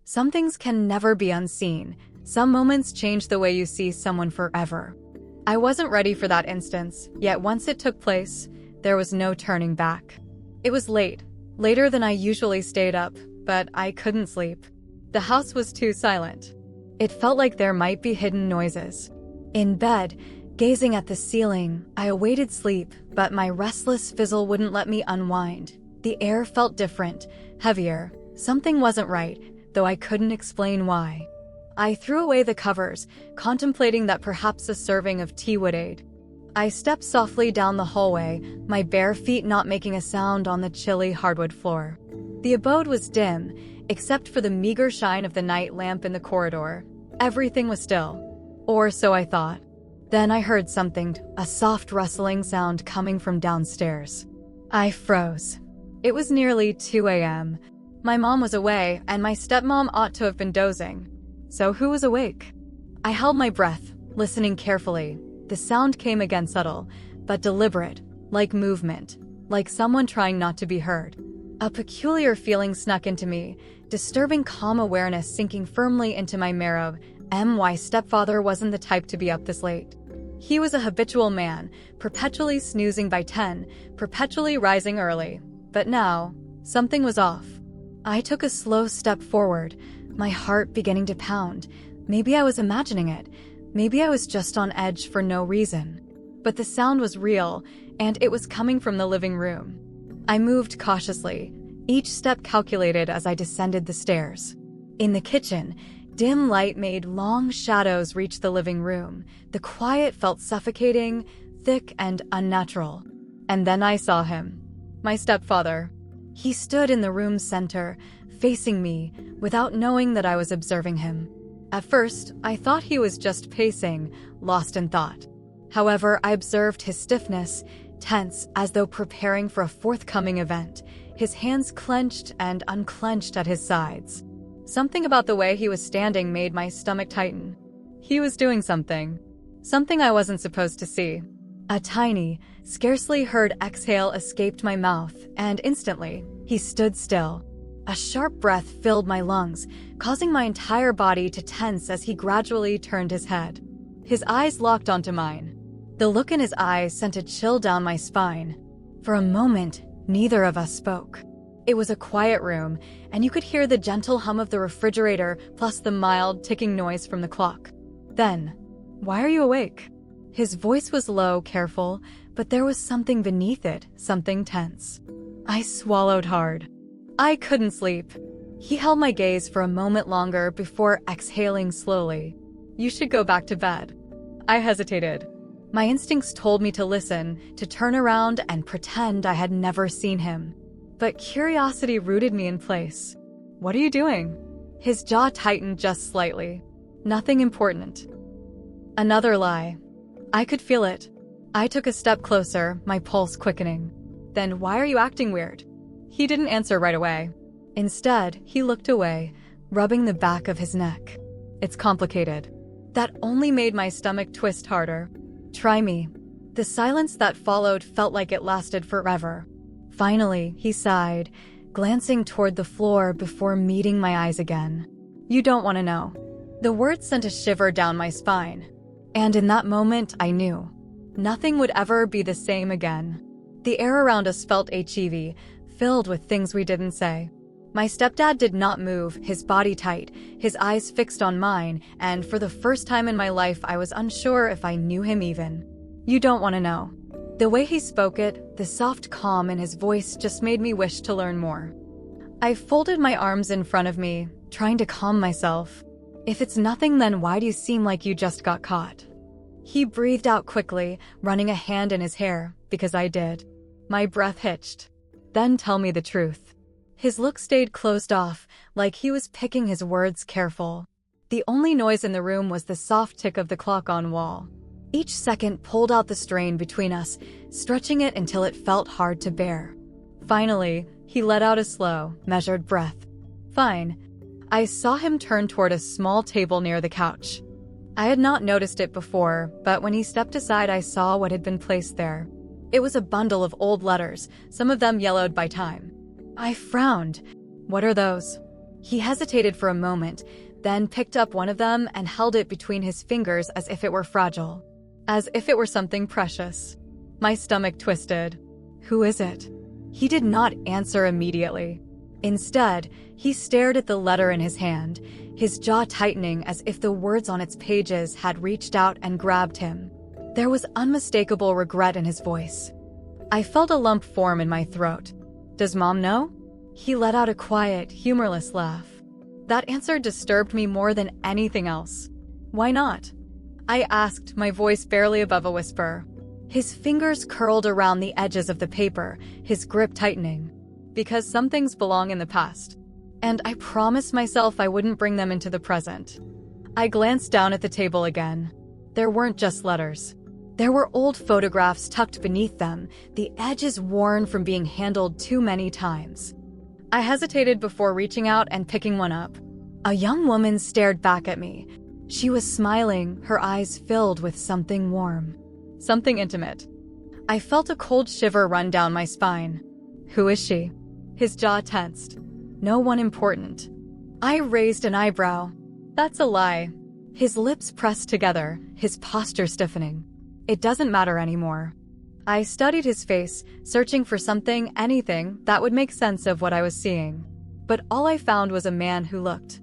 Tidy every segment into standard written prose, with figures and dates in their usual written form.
Some things can never be unseen. Some moments change the way you see someone forever. I wasn't ready for that instance, yet once it took place, there was no turning back. It was late, later than I usually stayed up, but I couldn't sleep. The house was too silent. It felt like there might be hidden noises. In bed, gazing at the ceiling, I awaited sleep, but my restless fizzle wouldn't let me unwind. The air felt different, heavier. Something wasn't right, though I couldn't explain why. I threw away the covers, contemplating that perhaps a serving of tea would aid. I stepped softly down the hallway, my bare feet not making a sound on the chilly hardwood floor. The abode was dim, except for the meager shine of the night lamp in the corridor. Everything was still. Or so I thought. Then I heard something, a soft rustling sound coming from downstairs. I froze. It was nearly 2 a.m. My mom was away, and my stepmom ought to have been dozing. So who was awake? I held my breath, listening carefully. The sound came again subtle, but deliberate, like movement, like someone trying not to be heard. A peculiar feeling snuck into me, disturbing calm awareness sinking firmly into my marrow. My stepfather wasn't the type to be up this late. He was a habitual man, perpetually snoozing by 10, perpetually rising early. But now, something was off. I took a slow step forward, my heart beginning to pound. Maybe I was imagining it. Maybe I was just on edge for no reason. But the sound was real, and it was coming from the living room. I moved cautiously, each step calculated as I descended the stairs. In the kitchen, dim light made long shadows reach the living room. The quiet felt suffocating, thick and unnatural. And then I saw him. My stepfather. He stood in the room's center, facing me, without knowing that I was observing him. At first, I thought he was just pacing, lost in thought. However, I observed his stiffness, tense as though preparing for a forthcoming event, his hands clenched and unclenched at his sides. Something about the way he was standing made my stomach tighten. He was doing something. Something I wasn't supposed to see. A tiny, scarcely heard exhale escaped my mouth, and instantly, he stood still. A sharp breath filled my lungs, causing my entire body to tense as he gradually turned his head. His eyes locked onto mine. The look in his eyes sent a chill down my spine. For a moment, neither of us spoke. It was a quiet room, and you could hear the gentle hum of the refrigerator plus the mild ticking noise from the clock. Then, "Why are you awake?" His voice was low, careful, but there was something beneath it, something tense. I swallowed hard. I couldn't sleep. He held my gaze for a moment longer before exhaling slowly. "You should go back to bed." I hesitated. My instincts told me to listen, to turn around and pretend I had never seen him. But curiosity rooted me in place. "What are you doing?" His jaw tightened just slightly. "Nothing important." Another lie. I could feel it. I took a step closer, my pulse quickening. "Then why are you acting weird?" He didn't answer right away. Instead, he looked away, rubbing the back of his neck. "It's complicated." That only made my stomach twist harder. "Try me." The silence that followed felt like it lasted forever. Finally, he sighed, glancing toward the floor before meeting my eyes again. "You don't want to know." The words sent a shiver down my spine. And in that moment, I knew. Nothing would ever be the same again. The air around us felt heavy, filled with things we didn't say. My stepdad did not move, his body tight, his eyes fixed on mine, and for the first time in my life I was unsure if I knew him even. "You don't want to know." The way he spoke it, the soft calm in his voice just made me wish to learn more. I folded my arms in front of me, trying to calm myself. "If it's nothing, then why do you seem like you just got caught?" He breathed out quickly, running a hand in his hair, because I did. My breath hitched. "Then tell me the truth." His look stayed closed off, like he was picking his words careful. The only noise in the room was the soft tick of the clock on wall. Each second pulled out the strain between us, stretching it until it felt hard to bear. Finally, he let out a slow, measured breath. "Fine." I saw him turn toward a small table near the couch. I had not noticed it before, but when he stepped aside I saw what had been placed there. It was a bundle of old letters, some of them yellowed by time. I frowned. "What are those?" He hesitated for a moment, then picked up one of them and held it between his fingers as if it were fragile, as if it were something precious. My stomach twisted. "Who is it?" He did not answer immediately. Instead, he stared at the letter in his hand, his jaw tightening as if the words on its pages had reached out and grabbed him. There was unmistakable regret in his voice. I felt a lump form in my throat. "Does Mom know?" He let out a quiet, humorless laugh. That answer disturbed me more than anything else. "Why not?" I asked, my voice barely above a whisper. His fingers curled around the edges of the paper, his grip tightening. "Because some things belong in the past. And I promised myself I wouldn't bring them into the present." I glanced down at the table again. There weren't just letters. There were old photographs tucked beneath them, the edges worn from being handled too many times. I hesitated before reaching out and picking one up. A young woman stared back at me. She was smiling, her eyes filled with something warm. Something intimate. I felt a cold shiver run down my spine. "Who is she?" His jaw tensed. "No one important." I raised an eyebrow. "That's a lie." His lips pressed together, his posture stiffening. "It doesn't matter anymore." I studied his face, searching for something, anything, that would make sense of what I was seeing. But all I found was a man who looked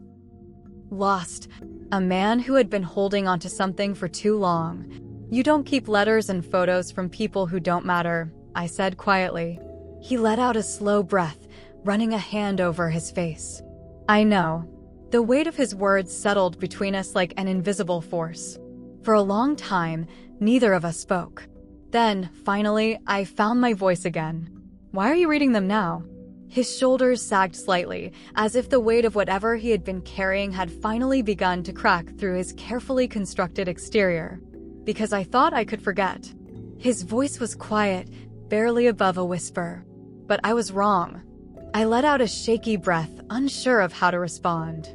lost. A man who had been holding onto something for too long. "You don't keep letters and photos from people who don't matter," I said quietly. He let out a slow breath, running a hand over his face. "I know." The weight of his words settled between us like an invisible force. For a long time, neither of us spoke. Then, finally, I found my voice again. "Why are you reading them now?" His shoulders sagged slightly, as if the weight of whatever he had been carrying had finally begun to crack through his carefully constructed exterior. "Because I thought I could forget." His voice was quiet, barely above a whisper. But I was wrong. I let out a shaky breath, unsure of how to respond.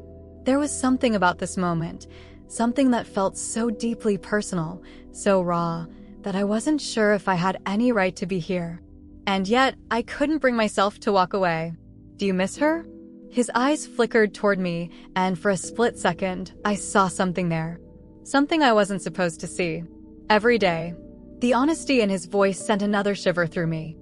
There was something about this moment, something that felt so deeply personal, so raw, that I wasn't sure if I had any right to be here. And yet, I couldn't bring myself to walk away. "Do you miss her?" His eyes flickered toward me, and for a split second, I saw something there. Something I wasn't supposed to see. "Every day." The honesty in his voice sent another shiver through me.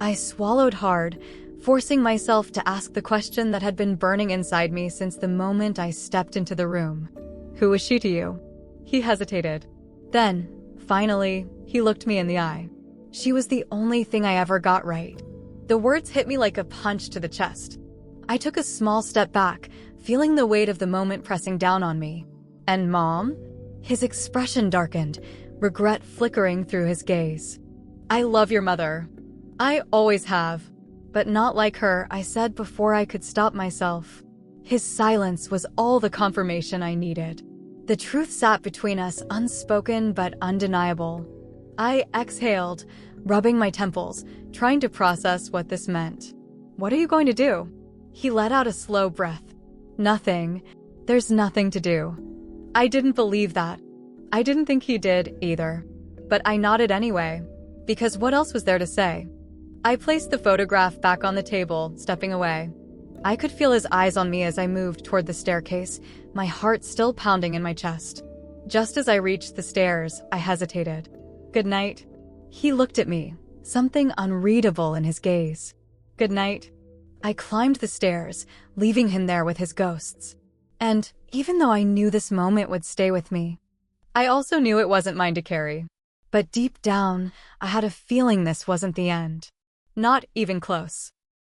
I swallowed hard, forcing myself to ask the question that had been burning inside me since the moment I stepped into the room. "Who was she to you?" He hesitated. Then, finally, he looked me in the eye. "She was the only thing I ever got right." The words hit me like a punch to the chest. I took a small step back, feeling the weight of the moment pressing down on me. "And Mom?" His expression darkened, regret flickering through his gaze. "I love your mother. I always have. But not like her," I said before I could stop myself. His silence was all the confirmation I needed. The truth sat between us, unspoken but undeniable. I exhaled, rubbing my temples, trying to process what this meant. "What are you going to do?" He let out a slow breath. "Nothing. There's nothing to do." I didn't believe that. I didn't think he did, either. But I nodded anyway, because what else was there to say? I placed the photograph back on the table, stepping away. I could feel his eyes on me as I moved toward the staircase, my heart still pounding in my chest. Just as I reached the stairs, I hesitated. "Good night." He looked at me, something unreadable in his gaze. "Good night." I climbed the stairs, leaving him there with his ghosts. And even though I knew this moment would stay with me, I also knew it wasn't mine to carry. But deep down, I had a feeling this wasn't the end. Not even close.